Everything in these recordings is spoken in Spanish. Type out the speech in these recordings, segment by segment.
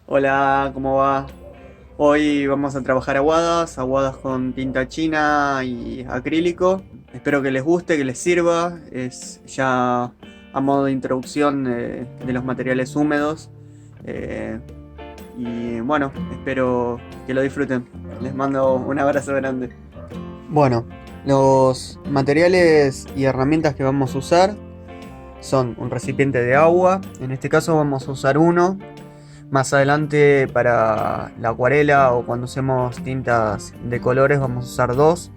Hola, ¿cómo va? Hoy vamos a trabajar aguadas con tinta china y acrílico. Espero que les guste, que les sirva. Es ya a modo de introducción de los materiales húmedos. Eh, y bueno, espero que lo disfruten. Les mando un abrazo grande. Bueno, los materiales y herramientas que vamos a usar son un recipiente de agua. En este caso vamos a usar uno. Más adelante para la acuarela o cuando usemos tintas de colores vamos a usar dos.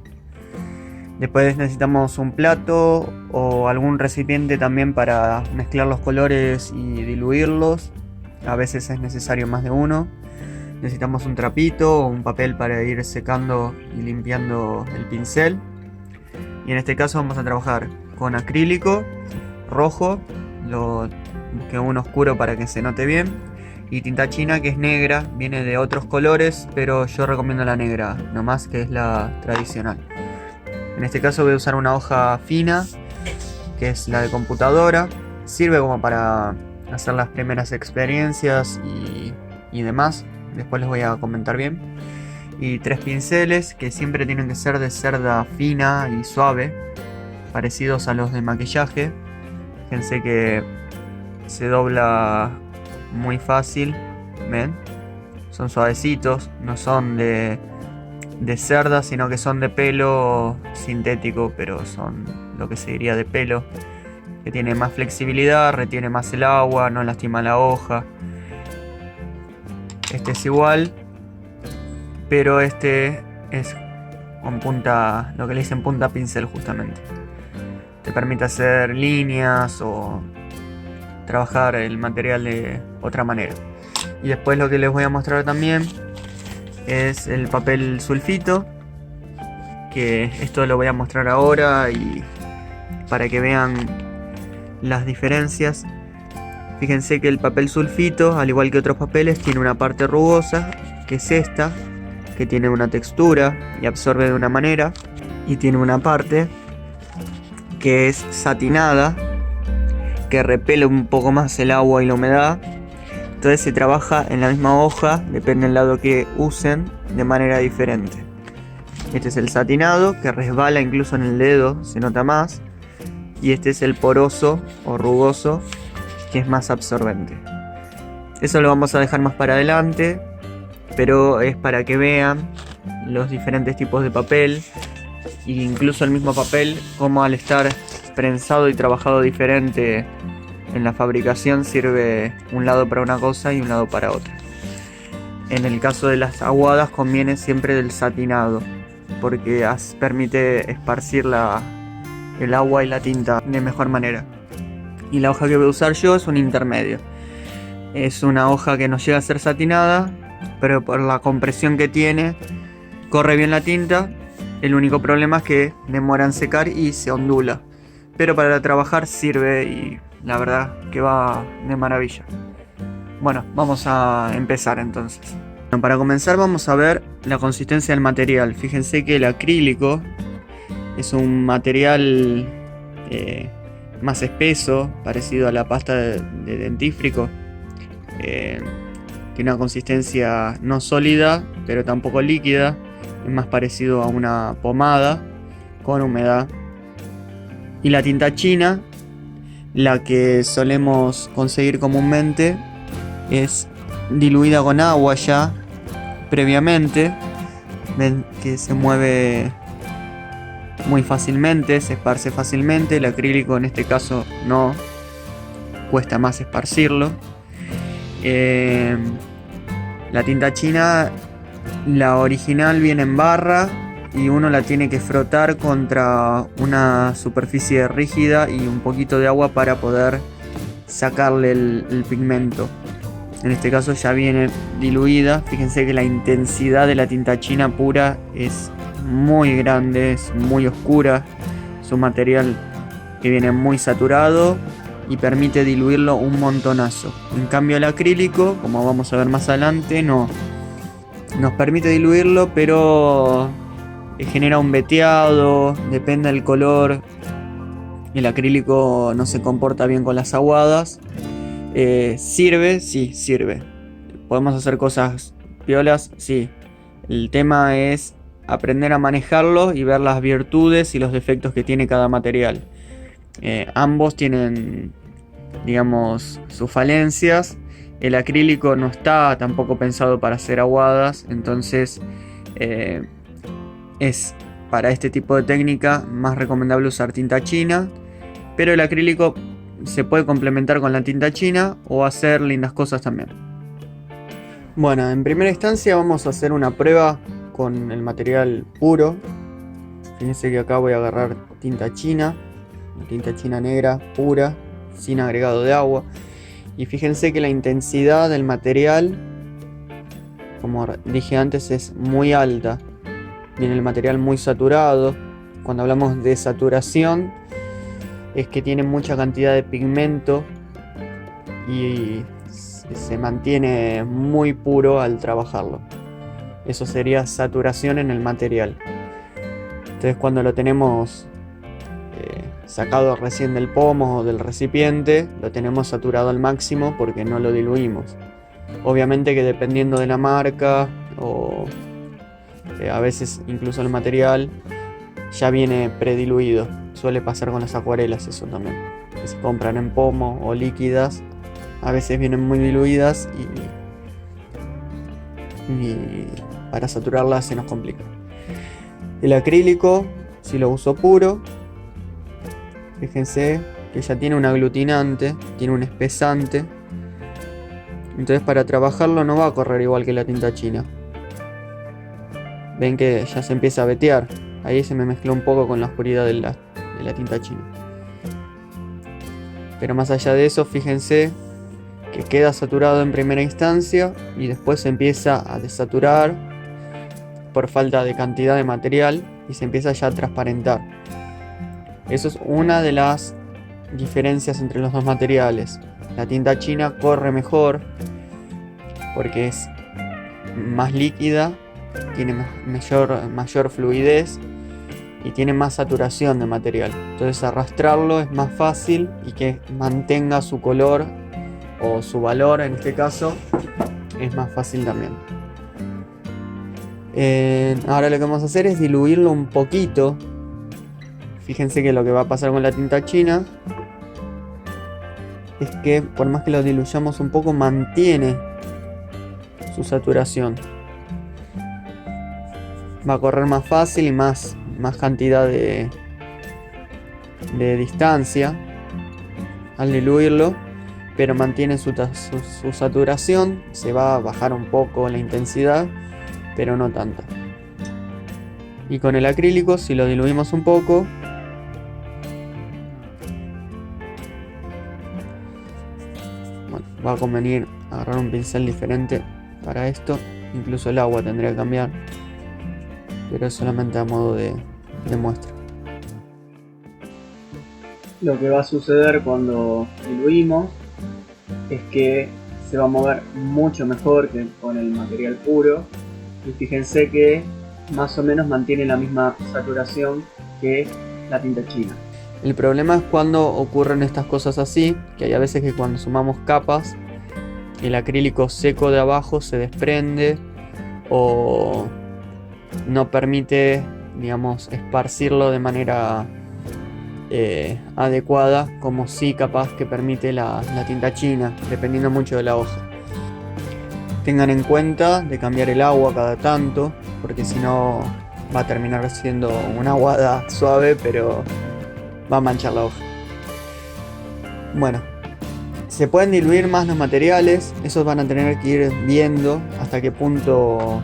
Después necesitamos un plato o algún recipiente también para mezclar los colores y diluirlos. A veces es necesario más de uno. Necesitamos un trapito o un papel para ir secando y limpiando el pincel. Y en este caso vamos a trabajar con acrílico rojo, lo busqué un oscuro para que se note bien, y tinta china que es negra, viene de otros colores, pero yo recomiendo la negra, nomás que es la tradicional. En este caso voy a usar una hoja fina, que es la de computadora, sirve como para hacer las primeras experiencias y demás, después les voy a comentar bien. Y tres pinceles que siempre tienen que ser de cerda fina y suave, parecidos a los de maquillaje. Fíjense que se dobla muy fácil, ¿ven? Son suavecitos, no son de cerda, sino que son de pelo sintético, pero son lo que se diría de pelo, que tiene más flexibilidad, retiene más el agua, no lastima la hoja. Este es igual, pero este es con punta, lo que le dicen punta pincel justamente. Te permite hacer líneas o trabajar el material de otra manera. Y después lo que les voy a mostrar también es el papel sulfito, que esto lo voy a mostrar ahora y para que vean las diferencias. Fíjense que el papel sulfito, al igual que otros papeles, tiene una parte rugosa, que es esta, que tiene una textura y absorbe de una manera, y tiene una parte que es satinada, que repele un poco más el agua y la humedad. Entonces se trabaja en la misma hoja, depende del lado que usen, de manera diferente. Este es el satinado, que resbala incluso en el dedo, se nota más. Y este es el poroso o rugoso, que es más absorbente. Eso lo vamos a dejar más para adelante, pero es para que vean los diferentes tipos de papel, e incluso el mismo papel, como al estar prensado y trabajado diferente en la fabricación, sirve un lado para una cosa y un lado para otra. En el caso de las aguadas conviene siempre del satinado, porque permite esparcir el agua y la tinta de mejor manera. Y la hoja que voy a usar yo es un intermedio. Es una hoja que no llega a ser satinada, pero por la compresión que tiene, corre bien la tinta. El único problema es que demora en secar y se ondula. Pero para trabajar sirve y la verdad que va de maravilla. Bueno, vamos a empezar entonces. Bueno, para comenzar vamos a ver la consistencia del material. Fíjense que el acrílico es un material más espeso, parecido a la pasta de dentífrico. Tiene una consistencia no sólida, pero tampoco líquida. Es más parecido a una pomada con humedad. Y la tinta china, la que solemos conseguir comúnmente, es diluida con agua ya previamente. Ven que se mueve muy fácilmente, se esparce fácilmente. El acrílico en este caso no, cuesta más esparcirlo. La tinta china, la original, viene en barra y uno la tiene que frotar contra una superficie rígida y un poquito de agua para poder sacarle el pigmento. En este caso ya viene diluida. Fíjense que la intensidad de la tinta china pura es muy grande, es muy oscura. Es un material que viene muy saturado y permite diluirlo un montonazo. En cambio el acrílico, como vamos a ver más adelante, no nos permite diluirlo, pero genera un veteado, depende del color. El acrílico no se comporta bien con las aguadas. ¿Sirve? Sí, sirve. ¿Podemos hacer cosas piolas? Sí. El tema es aprender a manejarlo y ver las virtudes y los defectos que tiene cada material. Ambos tienen, digamos, sus falencias. El acrílico no está tampoco pensado para hacer aguadas, entonces es para este tipo de técnica más recomendable usar tinta china, pero el acrílico se puede complementar con la tinta china o hacer lindas cosas también. Bueno, en primera instancia vamos a hacer una prueba con el material puro. Fíjense que acá voy a agarrar tinta china negra pura, sin agregado de agua. Y fíjense que la intensidad del material, como dije antes, es muy alta. Viene el material muy saturado. Cuando hablamos de saturación, es que tiene mucha cantidad de pigmento y se mantiene muy puro al trabajarlo. Eso sería saturación en el material. Entonces, cuando lo tenemos sacado recién del pomo o del recipiente, lo tenemos saturado al máximo porque no lo diluimos. Obviamente que dependiendo de la marca o a veces incluso el material ya viene prediluido. Suele pasar con las acuarelas eso también, que se compran en pomo o líquidas, a veces vienen muy diluidas y para saturarlas se nos complica. El acrílico, si lo uso puro, fíjense que ya tiene un aglutinante, tiene un espesante. Entonces para trabajarlo no va a correr igual que la tinta china. Ven que ya se empieza a vetear. Ahí se me mezcló un poco con la oscuridad de la tinta china. Pero más allá de eso, fíjense que queda saturado en primera instancia y después se empieza a desaturar por falta de cantidad de material y se empieza ya a transparentar. Eso es una de las diferencias entre los dos materiales. La tinta china corre mejor porque es más líquida, tiene mayor fluidez y tiene más saturación de material. Entonces arrastrarlo es más fácil y que mantenga su color o su valor en este caso es más fácil también. Ahora lo que vamos a hacer es diluirlo un poquito. Fíjense que lo que va a pasar con la tinta china es que por más que lo diluyamos un poco, mantiene su saturación. Va a correr más fácil y más cantidad de distancia al diluirlo, pero mantiene su saturación. Se va a bajar un poco la intensidad, pero no tanta. Y con el acrílico, si lo diluimos un poco, bueno, va a convenir agarrar un pincel diferente para esto. Incluso el agua tendría que cambiar, pero es solamente a modo de muestra. Lo que va a suceder cuando diluimos es que se va a mover mucho mejor que con el material puro. Y fíjense que más o menos mantiene la misma saturación que la tinta china. El problema es cuando ocurren estas cosas así, que hay a veces que cuando sumamos capas, el acrílico seco de abajo se desprende o no permite, digamos, esparcirlo de manera adecuada, como sí capaz que permite la tinta china, dependiendo mucho de la hoja. Tengan en cuenta de cambiar el agua cada tanto, porque si no va a terminar siendo una aguada suave, pero va a manchar la hoja. Bueno, se pueden diluir más los materiales, esos van a tener que ir viendo hasta qué punto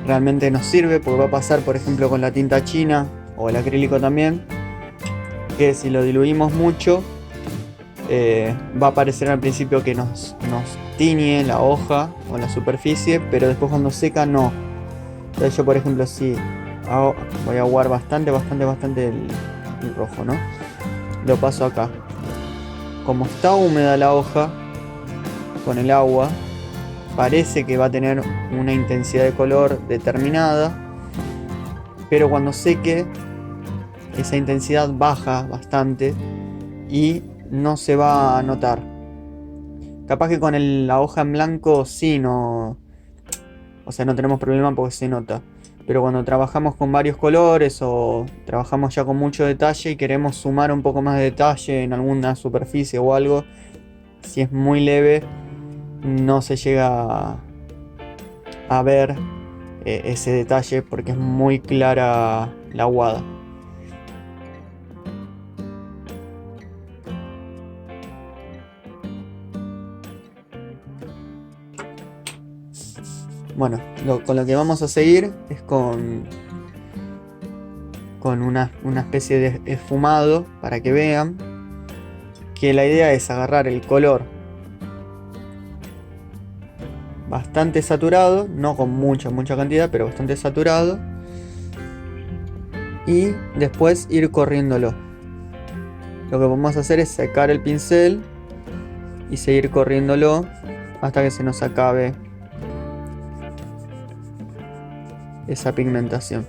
realmente nos sirve, porque va a pasar por ejemplo con la tinta china o el acrílico también, que si lo diluimos mucho va a parecer al principio que nos tiñe la hoja o la superficie, pero después cuando seca no. Entonces yo por ejemplo si voy a aguar bastante el rojo, ¿no? Lo paso acá. Como está húmeda la hoja con el agua, parece que va a tener una intensidad de color determinada, pero cuando seque esa intensidad baja bastante y no se va a notar. Capaz que con la hoja en blanco sí no... O sea, no tenemos problema porque se nota. Pero cuando trabajamos con varios colores o trabajamos ya con mucho detalle y queremos sumar un poco más de detalle en alguna superficie o algo, si es muy leve, no se llega a ver ese detalle porque es muy clara la aguada. Bueno, con lo que vamos a seguir es con una especie de esfumado para que vean que la idea es agarrar el color bastante saturado, no con mucha cantidad, pero bastante saturado, y después ir corriéndolo. Lo que vamos a hacer es secar el pincel y seguir corriéndolo hasta que se nos acabe esa pigmentación.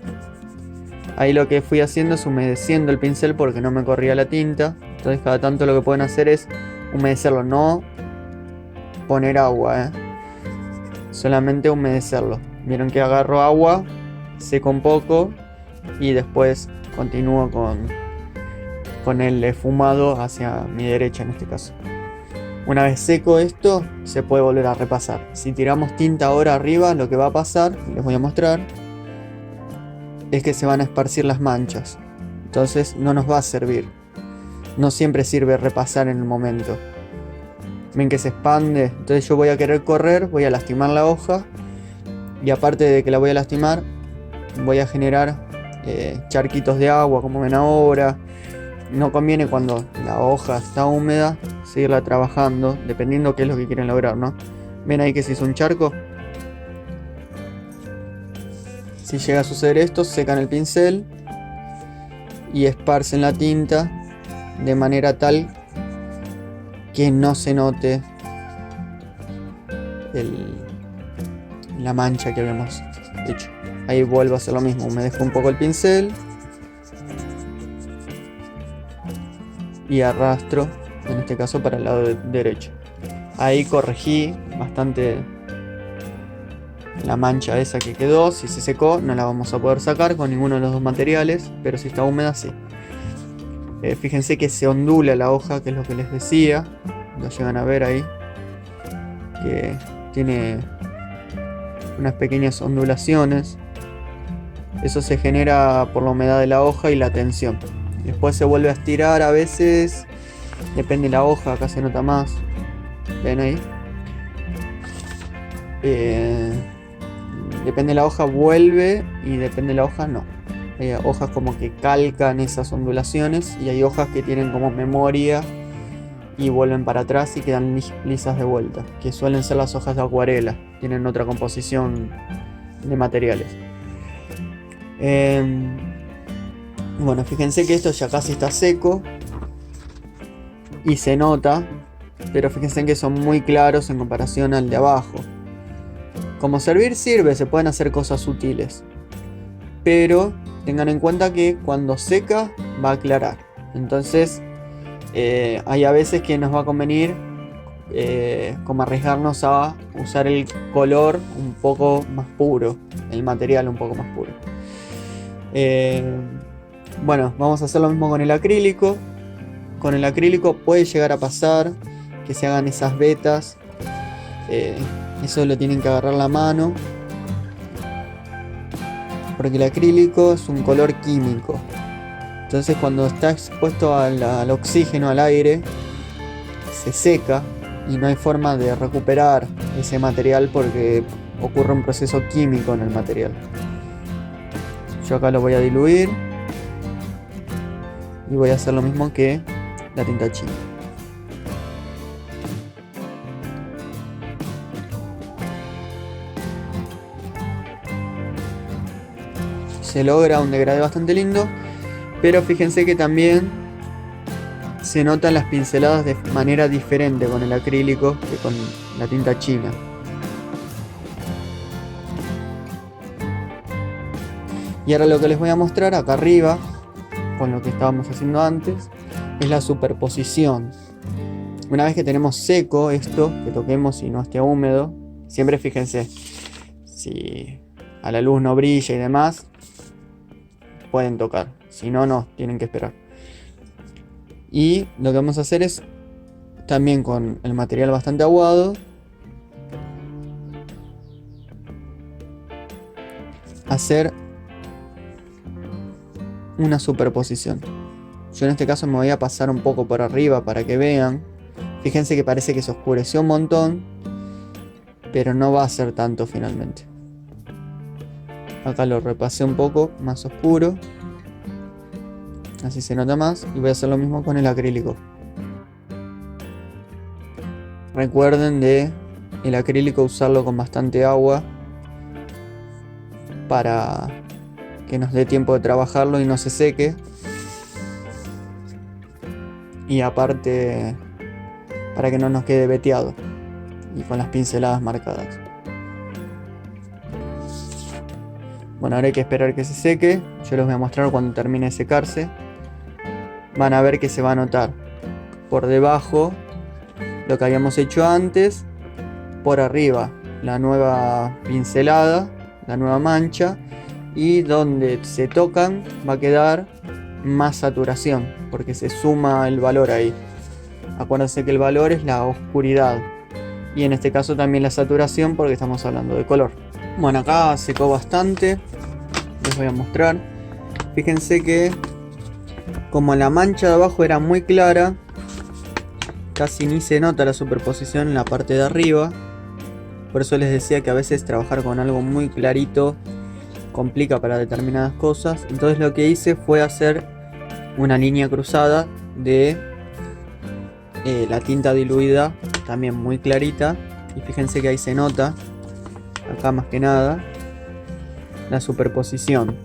Ahí lo que fui haciendo es humedeciendo el pincel porque no me corría la tinta. Entonces cada tanto lo que pueden hacer es humedecerlo, no poner agua, solamente humedecerlo. Vieron que agarro agua, seco un poco y después continúo con el esfumado hacia mi derecha en este caso. Una vez seco esto, se puede volver a repasar. Si tiramos tinta ahora arriba, lo que va a pasar, les voy a mostrar, es que se van a esparcir las manchas. Entonces no nos va a servir. No siempre sirve repasar en el momento. Ven que se expande. Entonces yo voy a querer correr, voy a lastimar la hoja. Y aparte de que la voy a lastimar, voy a generar charquitos de agua, como ven ahora. No conviene cuando la hoja está húmeda seguirla trabajando, dependiendo qué es lo que quieren lograr, ¿no? Ven ahí que se hizo un charco. Si llega a suceder esto, secan el pincel y esparcen la tinta de manera tal que no se note la mancha que habíamos hecho. Ahí vuelvo a hacer lo mismo, humedezco un poco el pincel y arrastro, en este caso para el lado derecho. Ahí corregí bastante la mancha esa que quedó. Si se secó no la vamos a poder sacar con ninguno de los dos materiales, pero si está húmeda sí. Fíjense que se ondula la hoja, que es lo que les decía. Lo llegan a ver ahí, que tiene unas pequeñas ondulaciones. Eso se genera por la humedad de la hoja y la tensión. Después se vuelve a estirar a veces, depende de la hoja, acá se nota más. ¿Ven ahí? Depende de la hoja vuelve y depende de la hoja no. Hay hojas como que calcan esas ondulaciones y hay hojas que tienen como memoria y vuelven para atrás y quedan lisas de vuelta, que suelen ser las hojas de acuarela, tienen otra composición de materiales. Bueno, fíjense que esto ya casi está seco y se nota, pero fíjense que son muy claros en comparación al de abajo. Como servir sirve, se pueden hacer cosas sutiles, pero tengan en cuenta que cuando seca va a aclarar. Entonces hay a veces que nos va a convenir como arriesgarnos a usar el color un poco más puro, el material un poco más puro. Bueno, vamos a hacer lo mismo con el acrílico. Con el acrílico puede llegar a pasar que se hagan esas vetas. Eso lo tienen que agarrar la mano, porque el acrílico es un color químico. Entonces cuando está expuesto al oxígeno, al aire, se seca y no hay forma de recuperar ese material porque ocurre un proceso químico en el material. Yo acá lo voy a diluir y voy a hacer lo mismo que la tinta china. Se logra un degradé bastante lindo, pero fíjense que también se notan las pinceladas de manera diferente con el acrílico que con la tinta china. Y ahora lo que les voy a mostrar acá arriba, con lo que estábamos haciendo antes, es la superposición. Una vez que tenemos seco esto, que toquemos y no esté húmedo, siempre fíjense, si a la luz no brilla y demás, pueden tocar, si no, no, tienen que esperar. Y lo que vamos a hacer es, también con el material bastante aguado, hacer una superposición. Yo en este caso me voy a pasar un poco por arriba para que vean. Fíjense que parece que se oscureció un montón, pero no va a ser tanto finalmente. Acá lo repasé un poco más oscuro, así se nota más, y voy a hacer lo mismo con el acrílico. Recuerden de el acrílico usarlo con bastante agua para que nos dé tiempo de trabajarlo y no se seque. Y aparte, para que no nos quede veteado y con las pinceladas marcadas. Bueno, ahora hay que esperar que se seque. Yo les voy a mostrar cuando termine de secarse. Van a ver que se va a notar por debajo lo que habíamos hecho antes, por arriba la nueva pincelada, la nueva mancha, y donde se tocan va a quedar más saturación porque se suma el valor ahí. Acuérdense que el valor es la oscuridad y en este caso también la saturación porque estamos hablando de color. Bueno, acá secó bastante, les voy a mostrar. Fíjense que como la mancha de abajo era muy clara, casi ni se nota la superposición en la parte de arriba. Por eso les decía que a veces trabajar con algo muy clarito complica para determinadas cosas. Entonces lo que hice fue hacer una línea cruzada de la tinta diluida, también muy clarita. Y fíjense que ahí se nota, acá más que nada, la superposición.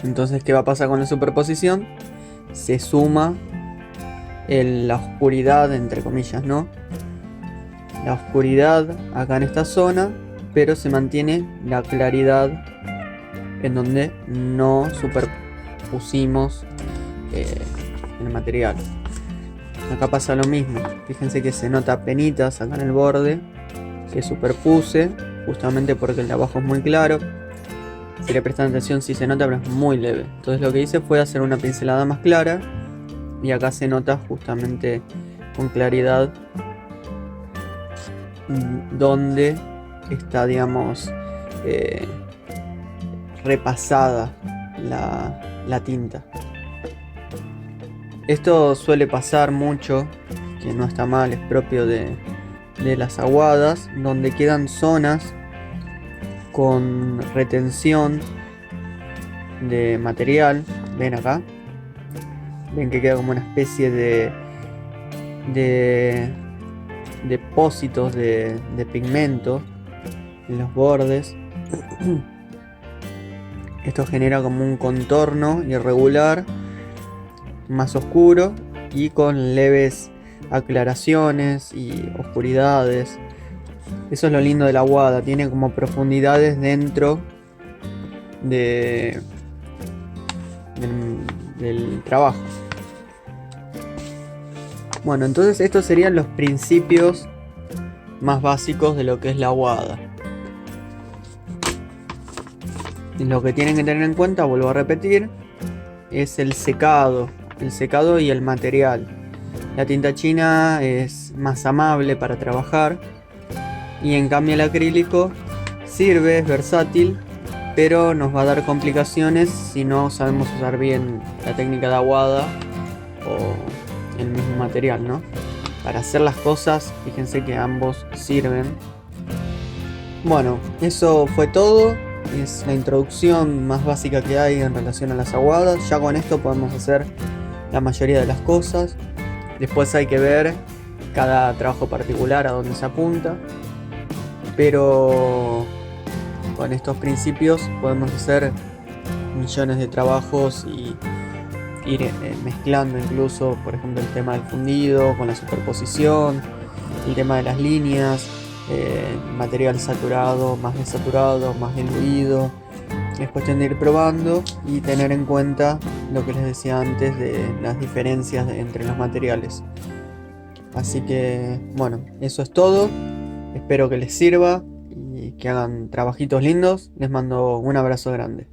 Entonces, ¿qué va a pasar con la superposición? Se suma la oscuridad, entre comillas, ¿no? La oscuridad acá en esta zona, pero se mantiene la claridad en donde no superpusimos el material. Acá pasa lo mismo. Fíjense que se nota penitas acá en el borde que superpuse, justamente porque el de abajo es muy claro. Si le prestan atención, sí se nota, pero es muy leve. Entonces lo que hice fue hacer una pincelada más clara y acá se nota justamente con claridad donde está, digamos, repasada la tinta. Esto suele pasar mucho, que no está mal, es propio de las aguadas, donde quedan zonas con retención de material. Ven acá, ven que queda como una especie de depósitos de pigmento en los bordes. Esto genera como un contorno irregular, más oscuro y con leves aclaraciones y oscuridades. Eso es lo lindo de la aguada, tiene como profundidades dentro del trabajo. Bueno, entonces estos serían los principios más básicos de lo que es la aguada. Y lo que tienen que tener en cuenta, vuelvo a repetir, es el secado y el material. La tinta china es más amable para trabajar y en cambio el acrílico sirve, es versátil, pero nos va a dar complicaciones si no sabemos usar bien la técnica de aguada o el mismo material, ¿no? Para hacer las cosas, fíjense que ambos sirven. Bueno, eso fue todo. Es la introducción más básica que hay en relación a las aguadas. Ya con esto podemos hacer la mayoría de las cosas. Después hay que ver cada trabajo particular a dónde se apunta, pero con estos principios podemos hacer millones de trabajos y ir mezclando incluso, por ejemplo, el tema del fundido con la superposición, el tema de las líneas, material saturado, más desaturado, más diluido. Es cuestión de ir probando y tener en cuenta lo que les decía antes de las diferencias entre los materiales. Así que bueno, eso es todo. Espero que les sirva y que hagan trabajitos lindos. Les mando un abrazo grande.